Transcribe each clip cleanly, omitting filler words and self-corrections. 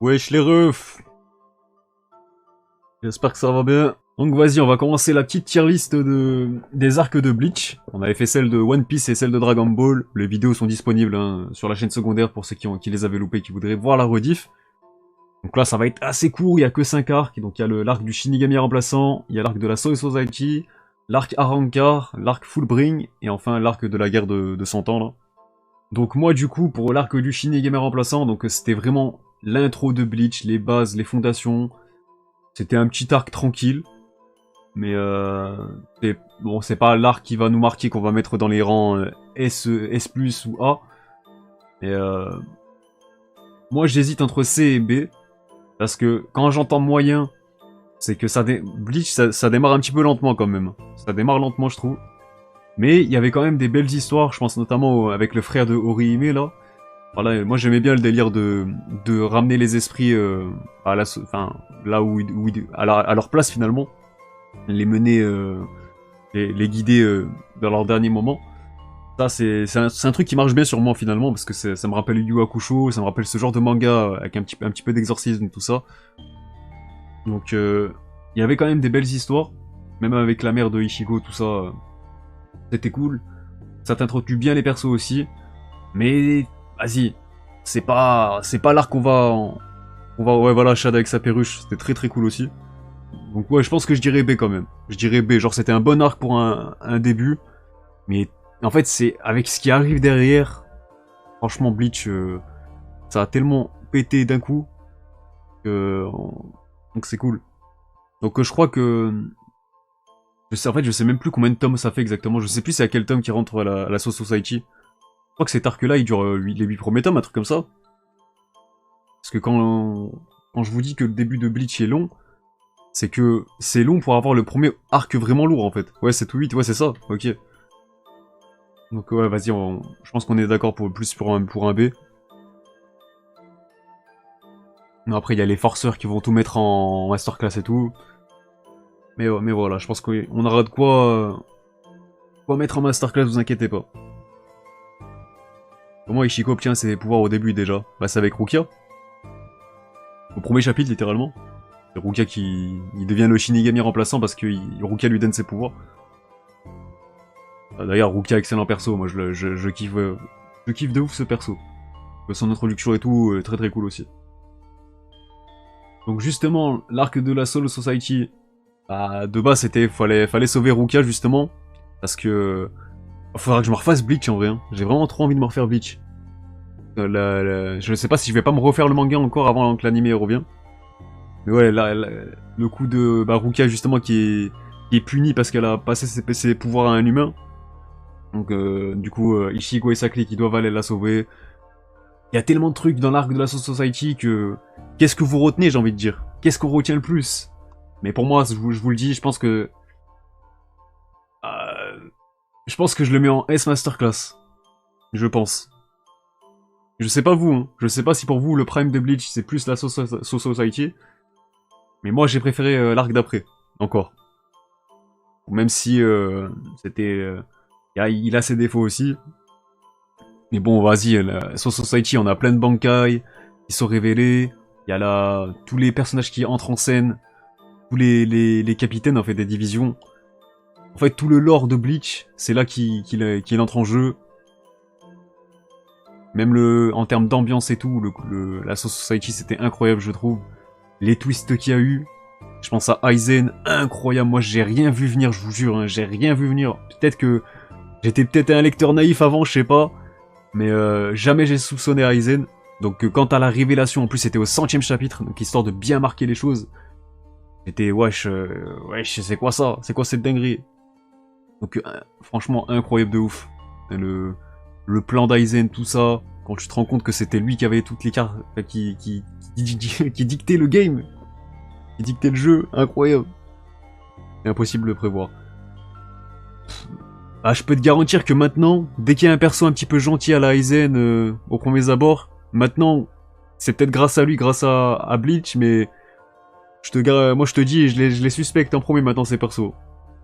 Wesh les refs. J'espère que ça va bien. Donc vas-y, on va commencer la petite tier list des arcs de Bleach. On avait fait celle de One Piece et celle de Dragon Ball. Les vidéos sont disponibles hein, sur la chaîne secondaire pour ceux qui les avaient loupés et qui voudraient voir la rediff. Donc là, ça va être assez court, il y a que 5 arcs. Donc il y a l'arc du Shinigami remplaçant, il y a l'arc de la Soul Society, l'arc Arrancar, l'arc Fullbring, et enfin l'arc de la guerre de 100 ans là. Donc moi du coup, pour l'arc du Shinigami remplaçant, donc c'était vraiment l'intro de Bleach, les bases, les fondations. C'était un petit arc tranquille, mais bon, c'est pas l'arc qui va nous marquer, qu'on va mettre dans les rangs S plus ou A. Et moi j'hésite entre C et B, parce que quand j'entends moyen, c'est que Bleach ça démarre un petit peu lentement quand même. Ça démarre lentement je trouve. Mais il y avait quand même des belles histoires, je pense notamment avec le frère de Orihime là. Voilà, moi j'aimais bien le délire de ramener les esprits à enfin, là à leur place finalement, les mener, les guider dans leur dernier moment. Ça c'est un truc qui marche bien sur moi finalement parce que ça me rappelle Yu Yu Hakusho, ça me rappelle ce genre de manga avec un petit peu d'exorcisme tout ça. Donc il y avait quand même des belles histoires, même avec la mère de Ichigo tout ça, c'était cool. Ça t'introduit bien les persos aussi, mais vas-y, c'est pas l'arc ouais voilà, Shad avec sa perruche, c'était très très cool aussi. Donc ouais, je pense que je dirais B quand même. Je dirais B, genre c'était un bon arc pour un début, mais en fait c'est avec ce qui arrive derrière, franchement Bleach, ça a tellement pété d'un coup, que donc c'est cool. Donc je crois que en fait je sais même plus combien de tomes ça fait exactement, je sais plus c'est à quel tome qui rentre la Soul Society. Je crois que cet arc-là, il dure les 8 premiers tomes, un truc comme ça. Parce que quand je vous dis que le début de Bleach est long, c'est que c'est long pour avoir le premier arc vraiment lourd, en fait. Ouais, 7 ou 8, ouais, c'est ça, ok. Donc ouais, vas-y, je pense qu'on est d'accord pour un B. Mais après, il y a les forceurs qui vont tout mettre en masterclass et tout. Mais voilà, je pense qu'on aura de quoi mettre en masterclass, vous inquiétez pas. Comment Ichigo obtient ses pouvoirs au début, déjà? Bah, c'est avec Rukia. Au premier chapitre, littéralement. C'est Rukia il devient le Shinigami remplaçant parce que Rukia lui donne ses pouvoirs. D'ailleurs, Rukia, excellent perso, moi je kiffe de ouf ce perso. Son introduction et tout, très très cool aussi. Donc justement, l'arc de la Soul Society, bah, de base fallait sauver Rukia justement, parce que faudra que je me refasse Bleach en vrai. Hein. J'ai vraiment trop envie de me refaire Bleach. Je sais pas si je vais pas me refaire le manga encore avant que l'anime revient. Mais ouais, le coup de Rukia justement qui est puni parce qu'elle a passé ses pouvoirs à un humain. Donc du coup, Ichigo et sa clique, ils doivent aller la sauver. Il y a tellement de trucs dans l'arc de la Soul Society que... Qu'est-ce que vous retenez, j'ai envie de dire? Qu'est-ce qu'on retient le plus? Mais pour moi, je vous le dis, je pense que... je pense que je le mets en S Masterclass. Je pense. Je sais pas vous, hein. Je sais pas si pour vous, le prime de Bleach, c'est plus la Soul Society. Mais moi, j'ai préféré l'arc d'après. Encore. Même si c'était... il a ses défauts aussi. Mais bon, vas-y, Soul Society, on a plein de Bankai qui sont révélés. Il y a tous les personnages qui entrent en scène. Tous les capitaines, en fait, des divisions. En fait, tout le lore de Bleach, c'est là qu'il entre en jeu. Même en termes d'ambiance et tout, la Soul Society, c'était incroyable, je trouve. Les twists qu'il y a eu. Je pense à Aizen, incroyable. Moi, j'ai rien vu venir, je vous jure, hein, j'ai rien vu venir. Peut-être que j'étais peut-être un lecteur naïf avant, je sais pas. Mais jamais j'ai soupçonné Aizen. Donc quant à la révélation, en plus c'était au 100e chapitre, donc histoire de bien marquer les choses. J'étais wesh, c'est quoi ça? C'est quoi cette dinguerie? Donc franchement incroyable de ouf. Le plan d'Aizen, tout ça, quand tu te rends compte que c'était lui qui avait toutes les cartes, qui dictait le game, qui dictait le jeu, incroyable. C'est impossible de le prévoir. Ah, je peux te garantir que maintenant, dès qu'il y a un perso un petit peu gentil à la Aizen au premier abord, maintenant, c'est peut-être grâce à lui, grâce à Bleach, mais moi je te dis, je les suspecte en premier maintenant ces persos.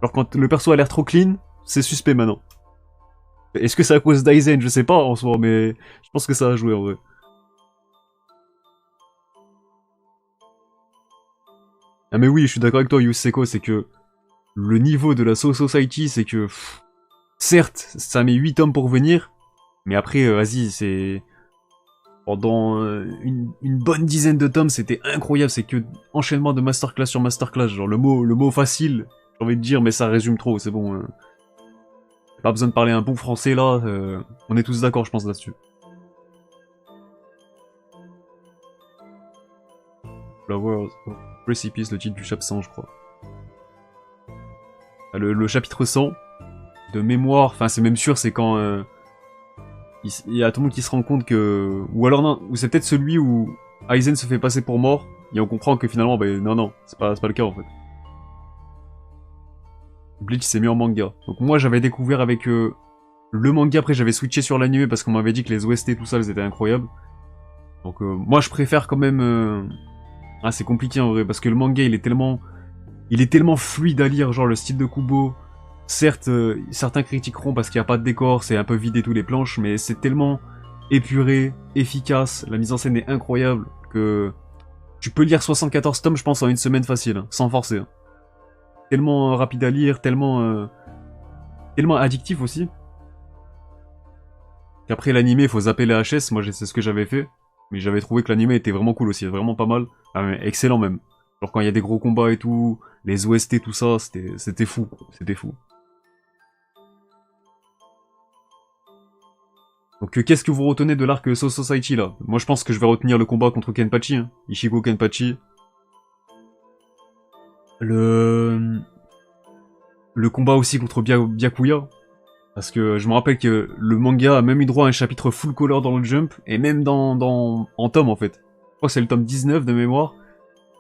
Alors quand le perso a l'air trop clean, c'est suspect maintenant. Est-ce que c'est à cause d'Aizen? Je sais pas en soi, mais je pense que ça a joué en vrai. Ah mais oui, je suis d'accord avec toi, Yuseko, c'est que le niveau de la Soul Society, c'est que... certes, ça met 8 tomes pour venir, mais après, vas-y, c'est... Pendant une bonne dizaine de tomes, c'était incroyable, c'est que enchaînement de masterclass sur masterclass, genre le mot facile, j'ai envie de dire, mais ça résume trop, c'est bon. Pas besoin de parler un bon français là, on est tous d'accord je pense là-dessus. Flowers of Precipice, le titre du chapitre 100 je crois. Le chapitre 100, de mémoire, enfin c'est même sûr, c'est quand il y a tout le monde qui se rend compte que... Ou alors non, ou c'est peut-être celui où Aizen se fait passer pour mort, et on comprend que finalement, ben non, c'est pas le cas en fait. Bleach s'est mis en manga. Donc moi j'avais découvert avec le manga, après j'avais switché sur l'anime parce qu'on m'avait dit que les OST tout ça, elles étaient incroyables. Donc moi je préfère quand même... Ah c'est compliqué en vrai, parce que le manga il est tellement fluide à lire, genre le style de Kubo. Certes, certains critiqueront parce qu'il n'y a pas de décor, c'est un peu vidé tous les planches, mais c'est tellement épuré, efficace, la mise en scène est incroyable, que tu peux lire 74 tomes, je pense, en une semaine facile, hein, sans forcer. Hein. Tellement rapide à lire, tellement addictif aussi. Qu'après l'animé, il faut zapper les HS, moi c'est ce que j'avais fait, mais j'avais trouvé que l'animé était vraiment cool aussi, vraiment pas mal, ah, mais excellent même. Genre quand il y a des gros combats et tout, les OST, tout ça, c'était fou, c'était fou. Donc qu'est-ce que vous retenez de l'arc Soul Society là? Moi je pense que je vais retenir le combat contre Kenpachi, hein. Ichigo Kenpachi. Le... Le combat aussi contre Byakuya. Parce que je me rappelle que le manga a même eu droit à un chapitre full color dans le Jump, et même en tome en fait. Je crois que c'est le tome 19 de mémoire.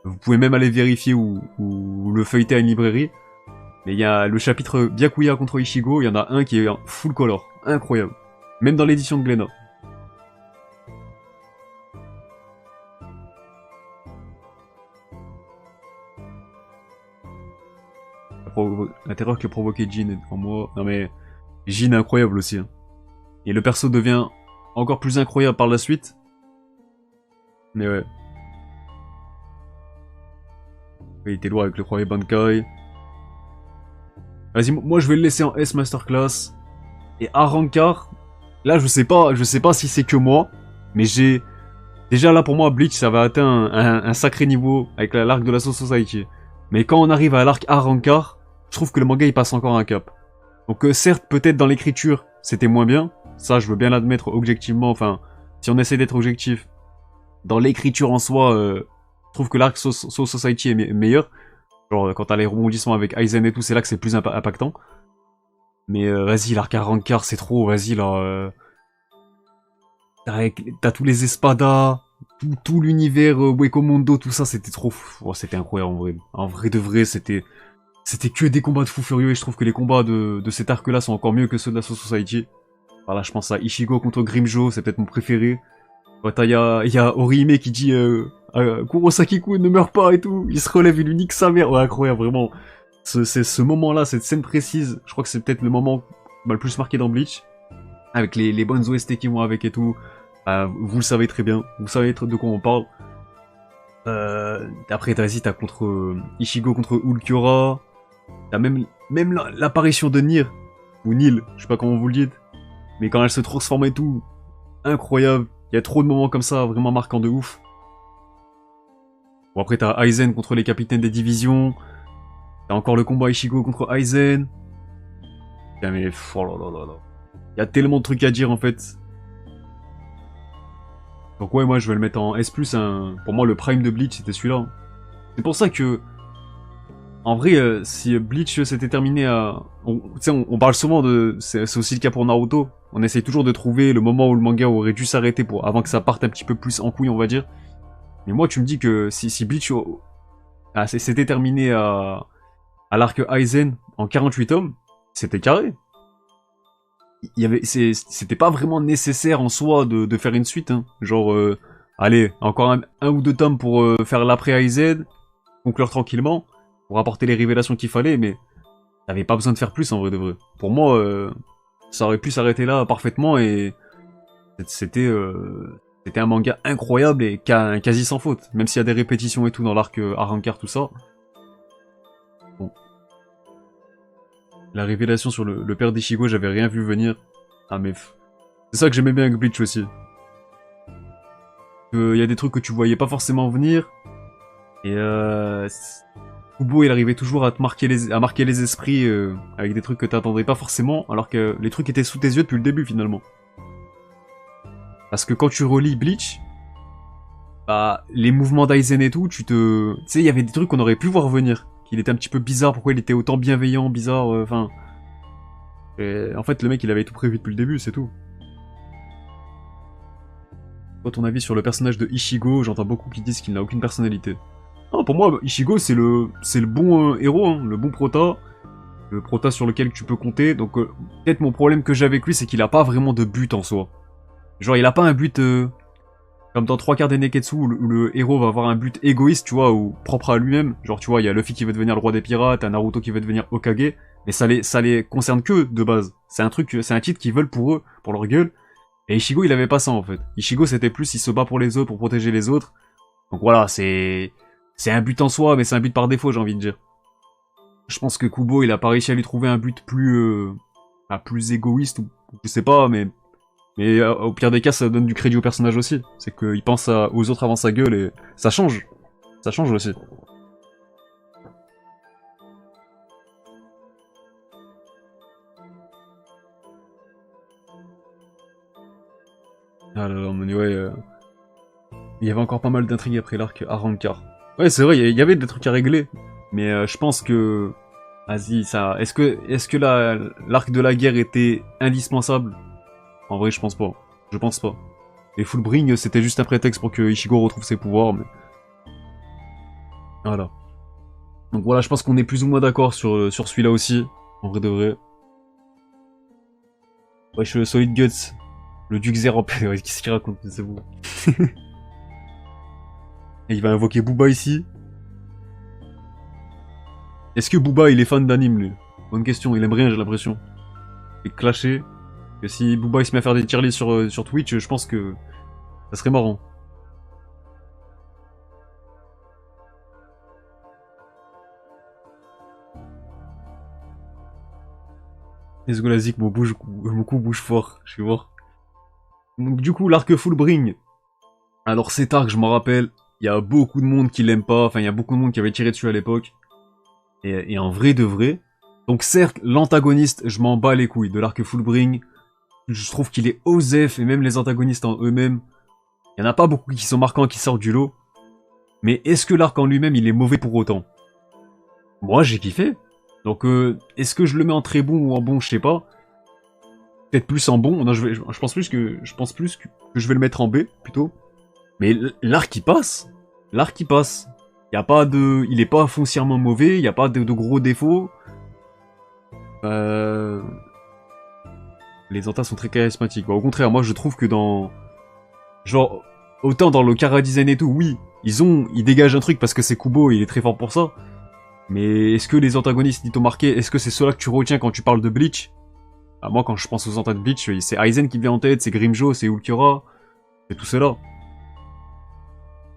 Vous pouvez même aller vérifier ou le feuilleter à une librairie. Mais il y a le chapitre Byakuya contre Ichigo, il y en a un qui est full color. Incroyable. Même dans l'édition de Glénat. La terreur que provoquait Jin en moi. Non mais, Jin est incroyable aussi. Hein. Et le perso devient encore plus incroyable par la suite. Mais ouais. Il était loin avec le premier Bankai. Vas-y, moi je vais le laisser en S Masterclass. Et Arrancar, là je sais pas si c'est que moi, mais j'ai... Déjà là pour moi Bleach ça va atteindre un sacré niveau avec l'arc de la Soul Society. Mais quand on arrive à l'arc Arrancar, je trouve que le manga il passe encore un cap. Donc certes peut-être dans l'écriture c'était moins bien, ça je veux bien l'admettre objectivement, enfin si on essaie d'être objectif. Dans l'écriture en soi, je trouve que l'arc Soul Society est meilleur. Genre quand t'as les rebondissements avec Aizen et tout, c'est là que c'est plus impactant. Mais vas-y, l'arc à Rancard, c'est trop, vas-y là. T'as tous les espadas, tout l'univers Wekomondo, tout ça, c'était trop... Oh, c'était incroyable en vrai. En vrai de vrai, c'était que des combats de fous furieux, et je trouve que les combats de cet arc-là sont encore mieux que ceux de la Soul Society. Voilà, je pense à Ichigo contre Grimjo, c'est peut-être mon préféré. Ouais, y a Orihime qui dit Kurosaki-kun ne meurt pas et tout, il se relève, il lui nique sa mère. Ouais, incroyable, vraiment. C'est ce moment-là, cette scène précise, je crois que c'est peut-être le moment le plus marqué dans Bleach. Avec les bonnes OST qui vont avec et tout. Vous le savez très bien, vous savez de quoi on parle. Après, t'as contre Ichigo contre Ulquiorra. T'as même l'apparition de Nier, ou Nil, je sais pas comment vous le dites. Mais quand elle se transforme et tout, incroyable. Il y a trop de moments comme ça, vraiment marquants de ouf. Bon, après, t'as Aizen contre les capitaines des divisions. T'as encore le combat Ichigo contre Aizen. Putain, mais... Oh là là là là. Il y a tellement de trucs à dire, en fait. Donc ouais, moi, je vais le mettre en S+. Hein. Pour moi, le prime de Bleach, c'était celui-là. C'est pour ça que... En vrai, si Bleach s'était terminé à... On parle souvent de... C'est aussi le cas pour Naruto. On essaye toujours de trouver le moment où le manga aurait dû s'arrêter pour avant que ça parte un petit peu plus en couille, on va dire. Mais moi, tu me dis que si Bleach s'était terminé à l'arc Aizen en 48 tomes, c'était carré. C'était pas vraiment nécessaire en soi de faire une suite. Hein. Genre, allez, encore un ou deux tomes pour faire l'après Aizen, conclure tranquillement, pour apporter les révélations qu'il fallait, mais t'avais pas besoin de faire plus en vrai de vrai. Pour moi, ça aurait pu s'arrêter là parfaitement et c'était un manga incroyable et quasi sans faute. Même s'il y a des répétitions et tout dans l'arc Arrancar, tout ça. La révélation sur le père d'Ichigo, j'avais rien vu venir. Ah mais... C'est ça que j'aimais bien avec Bleach aussi. Il y a des trucs que tu voyais pas forcément venir. Et Kubo, il arrivait toujours à marquer les esprits avec des trucs que t'attendrais pas forcément, alors que les trucs étaient sous tes yeux depuis le début finalement. Parce que quand tu relis Bleach, bah, les mouvements d'Aizen et tout, tu sais, il y avait des trucs qu'on aurait pu voir venir. Qu'il était un petit peu bizarre, pourquoi il était autant bienveillant, bizarre, enfin... en fait, le mec, il avait tout prévu depuis le début, c'est tout. Toi, ton avis sur le personnage de Ichigo, j'entends beaucoup qui disent qu'il n'a aucune personnalité. Non, pour moi, Ichigo, c'est le bon héros, hein, le bon prota. Le prota sur lequel tu peux compter, donc peut-être mon problème que j'ai avec lui, c'est qu'il a pas vraiment de but en soi. Genre, il a pas un but... comme dans 3 quarts des Neketsu, où le héros va avoir un but égoïste, tu vois, ou propre à lui-même. Genre, tu vois, il y a Luffy qui veut devenir le roi des pirates, un Naruto qui veut devenir Hokage, mais ça les concerne que de base. C'est un titre qu'ils veulent pour eux, pour leur gueule. Et Ichigo, il avait pas ça, en fait. Ichigo, c'était plus, il se bat pour les autres, pour protéger les autres. Donc voilà, c'est un but en soi, mais c'est un but par défaut, j'ai envie de dire. Je pense que Kubo, il a pas réussi à lui trouver un but plus égoïste, ou je sais pas, mais au pire des cas, ça donne du crédit au personnage aussi. C'est qu'il pense aux autres avant sa gueule et ça change. Ça change aussi. Ah là là, mais ouais... Il y avait encore pas mal d'intrigues après l'arc Arrancar. Ouais, c'est vrai, il y avait des trucs à régler. Mais je pense que... Vas-y, ça... Est-ce que l'arc de la guerre était indispensable? En vrai, je pense pas. Je pense pas. Et Fullbring, c'était juste un prétexte pour que Ichigo retrouve ses pouvoirs, mais... Voilà. Donc voilà, je pense qu'on est plus ou moins d'accord sur celui-là aussi. En vrai de vrai. Ouais, je suis le Solid Guts. Le Duc Zero. Qu'est-ce qu'il raconte? C'est bon. Et il va invoquer Booba ici. Est-ce que Booba, il est fan d'anime, lui? Bonne question, il aime rien, j'ai l'impression. Il est clashé. Que si Booba il se met à faire des tier lists sur Twitch, je pense que ça serait marrant. Let's go la zik, mon coup bouge fort, je suis mort. Donc du coup, l'arc Fullbring. Alors cet arc, je m'en rappelle, il y a beaucoup de monde qui l'aime pas, enfin il y a beaucoup de monde qui avait tiré dessus à l'époque. Et en vrai de vrai. Donc certes, l'antagoniste, je m'en bats les couilles de l'arc Fullbring. Je trouve qu'il est osef, et même les antagonistes en eux-mêmes. Il y en a pas beaucoup qui sont marquants, qui sortent du lot. Mais est-ce que l'arc en lui-même, il est mauvais pour autant? Moi, j'ai kiffé. Donc, est-ce que je le mets en très bon ou en bon, je sais pas. Peut-être plus en bon. Non, je pense plus que je vais le mettre en B, plutôt. Mais l'arc, il passe. L'arc, il passe. Il est pas foncièrement mauvais, il y a pas de gros défauts. Les antas sont très charismatiques. Bah, au contraire, moi, je trouve que dans... Genre, autant dans le chara design et tout, oui, ils dégagent un truc parce que c'est Kubo, il est très fort pour ça. Mais est-ce que les antagonistes d'Ito marqués, est-ce que c'est ceux-là que tu retiens quand tu parles de Bleach? Ah, moi, quand je pense aux antagonistes de Bleach, c'est Aizen qui vient en tête, c'est Grimjo, c'est Ulquiorra, c'est tout cela.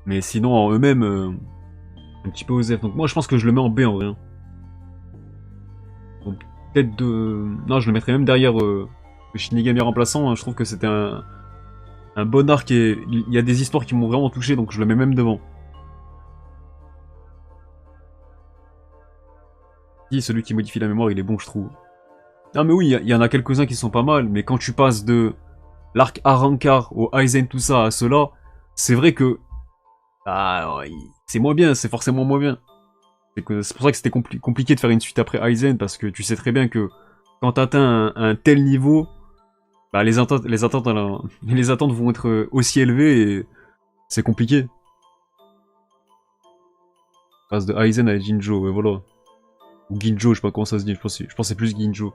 Mais sinon, en eux-mêmes, un petit peu osef. Donc moi, je pense que je le mets en B en vrai. Hein. Donc, peut-être de... Non, je le mettrais même derrière le Shinigami remplaçant. Hein. Je trouve que c'était un bon arc et il y a des histoires qui m'ont vraiment touché, donc je le mets même devant. Celui qui modifie la mémoire, il est bon, je trouve. Non mais oui, il y en a quelques-uns qui sont pas mal, mais quand tu passes de l'arc Arrancar au Aizen tout ça à cela, c'est vrai que... Ah, c'est moins bien, c'est forcément moins bien. C'est pour ça que c'était compliqué de faire une suite après Aizen, parce que tu sais très bien que quand t'atteins un tel niveau, bah les attentes vont être aussi élevées et c'est compliqué. On passe de Aizen à Jinjo, ouais voilà. Ou Ginjo, je sais pas comment ça se dit, je pensais plus Ginjo.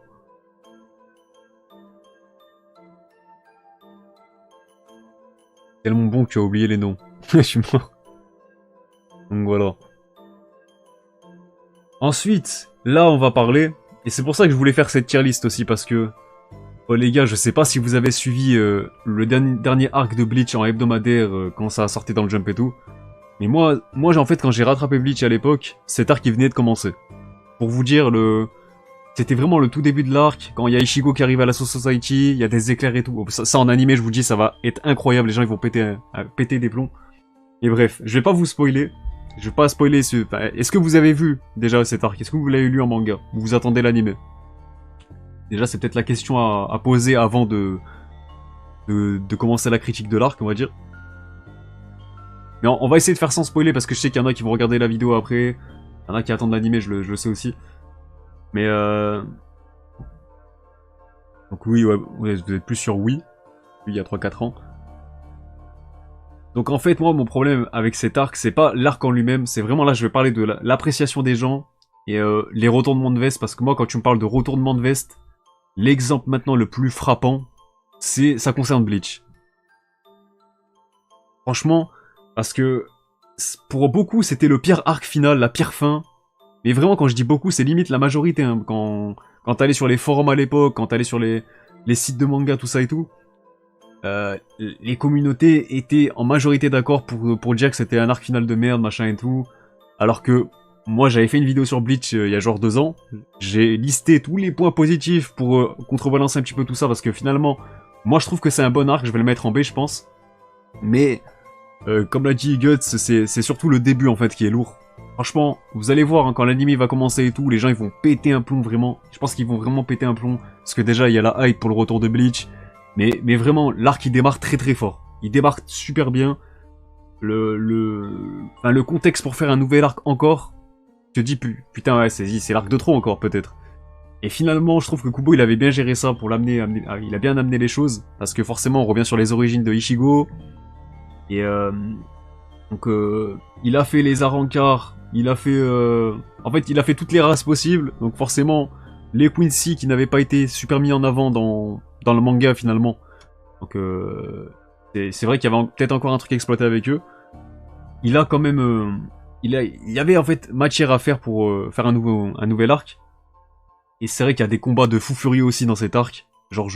Tellement bon que tu as oublié les noms. Je suis mort. Donc voilà. Ensuite, là on va parler, et c'est pour ça que je voulais faire cette tier list aussi, parce que... Oh les gars, je sais pas si vous avez suivi le dernier arc de Bleach en hebdomadaire quand ça a sorti dans le Jump et tout. Mais moi en fait, quand j'ai rattrapé Bleach à l'époque, cet arc il venait de commencer. Pour vous dire, C'était vraiment le tout début de l'arc, quand il y a Ichigo qui arrive à la Soul Society, il y a des éclairs et tout. Ça en animé, je vous dis, ça va être incroyable, les gens ils vont péter des plombs. Et bref, je vais pas vous spoiler. Je vais pas spoiler ce... Enfin, est-ce que vous avez vu déjà cet arc? Est-ce que vous l'avez lu en manga? Ou vous attendez l'anime? Déjà, c'est peut-être la question à poser avant de commencer la critique de l'arc, on va dire. Mais on va essayer de faire sans spoiler, parce que je sais qu'il y en a qui vont regarder la vidéo après. Il y en a qui attendent l'anime, je le sais aussi. Mais donc oui, ouais, vous êtes plus sur oui. Il y a 3-4 ans. Donc en fait, moi, mon problème avec cet arc, c'est pas l'arc en lui-même, c'est vraiment là, je vais parler de l'appréciation des gens et les retournements de veste, parce que moi, quand tu me parles de retournement de veste, l'exemple maintenant le plus frappant, ça concerne Bleach. Franchement, parce que pour beaucoup, c'était le pire arc final, la pire fin. Mais vraiment, quand je dis beaucoup, c'est limite la majorité. Hein. Quand t'allais sur les forums à l'époque, quand t'allais sur les sites de manga, tout ça et tout, les communautés étaient en majorité d'accord pour dire que c'était un arc final de merde, machin et tout. Alors que moi, j'avais fait une vidéo sur Bleach il y a genre 2 ans. J'ai listé tous les points positifs pour contrebalancer un petit peu tout ça, parce que finalement, moi je trouve que c'est un bon arc, je vais le mettre en B, je pense. Mais, comme l'a dit Guts, c'est surtout le début en fait qui est lourd. Franchement, vous allez voir, hein, quand l'anime va commencer et tout, les gens ils vont péter un plomb vraiment. Je pense qu'ils vont vraiment péter un plomb, parce que déjà il y a la hype pour le retour de Bleach. Mais vraiment, l'arc il démarre très très fort. Il démarre super bien. Le contexte pour faire un nouvel arc encore, tu te dis putain ouais c'est l'arc de trop encore peut-être. Et finalement, je trouve que Kubo il avait bien géré ça pour l'amener, il a bien amené les choses, parce que forcément on revient sur les origines de Ichigo. Et donc il a fait les Arrancars, il a fait en fait il a fait toutes les races possibles, donc forcément les Quincy qui n'avaient pas été super mis en avant dans le manga finalement. Donc c'est vrai qu'il y avait peut-être encore un truc à exploiter avec eux. Il a quand même il y avait en fait matière à faire pour faire un nouvel arc. Et c'est vrai qu'il y a des combats de fou furieux aussi dans cet arc. Genre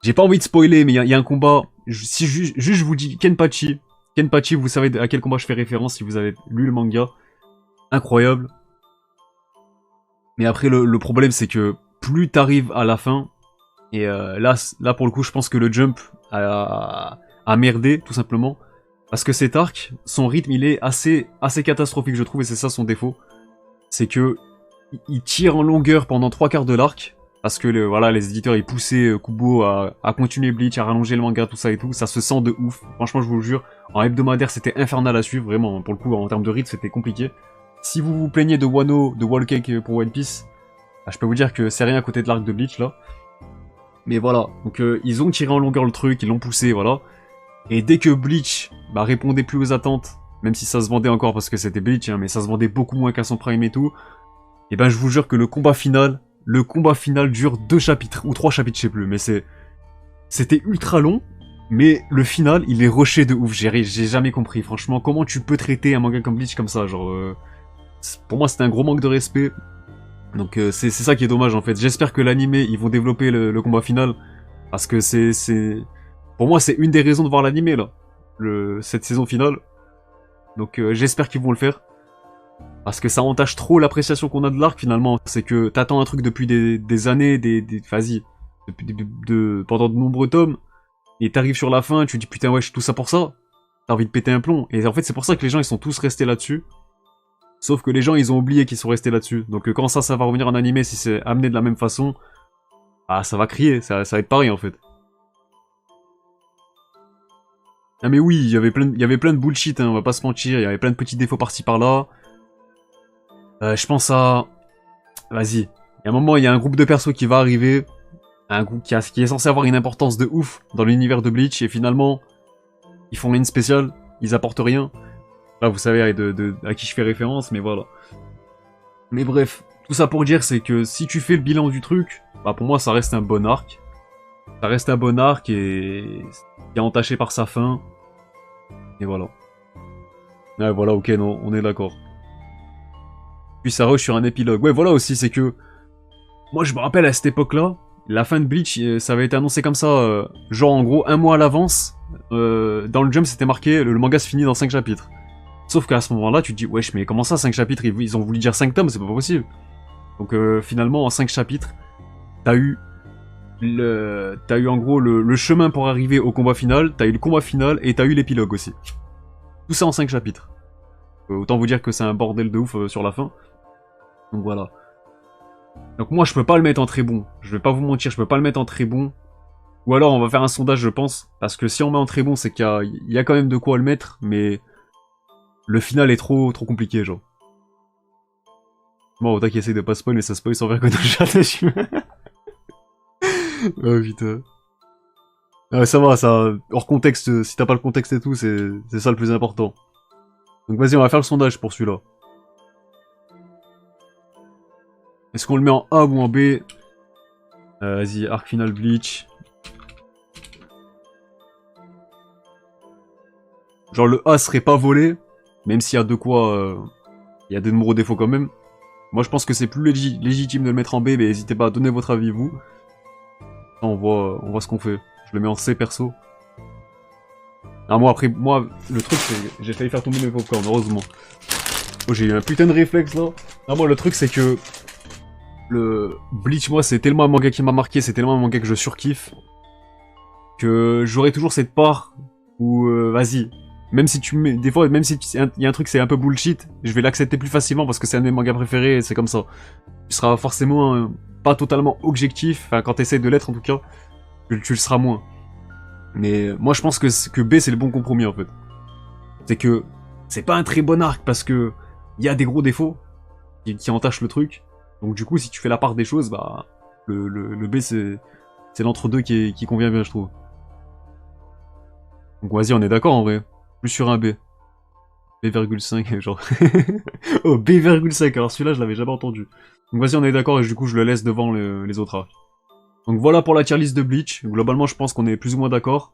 j'ai pas envie de spoiler, mais il y a un combat. Si juste je vous dis Kenpachi. Kenpachi, vous savez à quel combat je fais référence si vous avez lu le manga. Incroyable. Mais après, le problème, c'est que plus t'arrives à la fin, et là, pour le coup, je pense que le Jump a merdé, tout simplement. Parce que cet arc, son rythme, il est assez catastrophique, je trouve, et c'est ça son défaut. C'est que il tire en longueur pendant 3/4 de l'arc. Parce que voilà, les éditeurs ils poussaient Kubo à continuer Bleach, à rallonger le manga, tout ça et tout. Ça se sent de ouf. Franchement, je vous le jure. En hebdomadaire, c'était infernal à suivre. Vraiment, pour le coup, en termes de rythme, c'était compliqué. Si vous vous plaignez de Wano, de Wall Cake pour One Piece, bah, je peux vous dire que c'est rien à côté de l'arc de Bleach, là. Mais voilà. Donc, ils ont tiré en longueur le truc, ils l'ont poussé, voilà. Et dès que Bleach bah, répondait plus aux attentes, même si ça se vendait encore parce que c'était Bleach, hein, mais ça se vendait beaucoup moins qu'à son prime et tout, et ben je vous jure que le combat final dure 2 chapitres, ou 3 chapitres, je sais plus, mais c'était ultra long, mais le final, il est rushé de ouf, j'ai jamais compris, franchement, comment tu peux traiter un manga comme Bleach comme ça, genre, pour moi c'était un gros manque de respect, donc c'est ça qui est dommage en fait, j'espère que l'anime, ils vont développer le combat final, parce que pour moi c'est une des raisons de voir l'anime là, cette saison finale, donc j'espère qu'ils vont le faire. Parce que ça entache trop l'appréciation qu'on a de l'arc finalement. C'est que t'attends un truc depuis des années, vas-y, pendant de nombreux tomes, et t'arrives sur la fin, tu te dis putain ouais, tout ça pour ça. T'as envie de péter un plomb. Et en fait c'est pour ça que les gens ils sont tous restés là-dessus. Sauf que les gens ils ont oublié qu'ils sont restés là-dessus. Donc quand ça va revenir en animé, si c'est amené de la même façon, ah ça va crier, ça va être pareil en fait. Ah mais oui, il y avait plein de bullshit, hein, on va pas se mentir, il y avait plein de petits défauts par-ci par-là. Je pense à... Vas-y. Il y a un moment, il y a un groupe de persos qui va arriver. Un groupe qui est censé avoir une importance de ouf dans l'univers de Bleach. Et finalement, ils font rien de spécial. Ils apportent rien. Là, vous savez à qui je fais référence, mais voilà. Mais bref, tout ça pour dire, c'est que si tu fais le bilan du truc, bah pour moi, ça reste un bon arc. Ça reste un bon arc et... qui est entaché par sa fin. Et voilà. Ouais, voilà, ok, non, on est d'accord. Puis ça rush sur un épilogue. Ouais, voilà aussi, c'est que... Moi, je me rappelle à cette époque-là, la fin de Bleach, ça avait été annoncé comme ça, genre en gros, 1 mois à l'avance. Dans le Jump, c'était marqué, le manga se finit dans 5 chapitres. Sauf qu'à ce moment-là, tu te dis, wesh, mais comment ça, 5 chapitres? Ils ont voulu dire 5 tomes, c'est pas possible. Donc finalement, en 5 chapitres, t'as eu en gros le chemin pour arriver au combat final, t'as eu le combat final et t'as eu l'épilogue aussi. Tout ça en 5 chapitres. Autant vous dire que c'est un bordel de ouf sur la fin. Donc voilà. Donc moi je peux pas le mettre en très bon. Je vais pas vous mentir, je peux pas le mettre en très bon. Ou alors on va faire un sondage je pense. Parce que si on met en très bon c'est qu'il y a quand même de quoi le mettre. Mais le final est trop compliqué genre. Bon autant qu'il essaye de pas spoil mais ça spoil sans vergogne de chat dessus. Oh putain. Ah, ça va, ça, hors contexte, si t'as pas le contexte et tout, c'est ça le plus important. Donc vas-y, on va faire le sondage pour celui-là. Est-ce qu'on le met en A ou en B? Vas-y, Arc Final Bleach. Genre le A serait pas volé, même s'il y a de quoi... il y a des nombreux défauts quand même. Moi je pense que c'est plus légitime de le mettre en B, mais n'hésitez pas à donner votre avis vous. On voit ce qu'on fait. Je le mets en C perso. Ah moi après, le truc c'est... J'ai failli faire tomber mes popcorn, heureusement. Oh j'ai eu un putain de réflexe là. Ah moi le truc c'est que... Le Bleach moi c'est tellement un manga qui m'a marqué, c'est tellement un manga que je surkiffe. Que j'aurai toujours cette part où vas-y. Même si tu mets... Des fois, même si il y a un truc c'est un peu bullshit, je vais l'accepter plus facilement parce que c'est un de mes mangas préférés et c'est comme ça. Tu seras forcément pas totalement objectif, enfin quand t'essayes de l'être en tout cas, tu le seras moins. Mais moi je pense que B c'est le bon compromis en fait. C'est que c'est pas un très bon arc parce que il y a des gros défauts qui entachent le truc. Donc du coup si tu fais la part des choses, bah le B c'est l'entre-deux qui convient bien je trouve. Donc vas-y on est d'accord en vrai. Plus sur un B. B,5 genre. Oh B,5 alors celui-là je l'avais jamais entendu. Donc vas-y on est d'accord et du coup je le laisse devant les autres arcs. Donc voilà pour la tier list de Bleach. Globalement je pense qu'on est plus ou moins d'accord.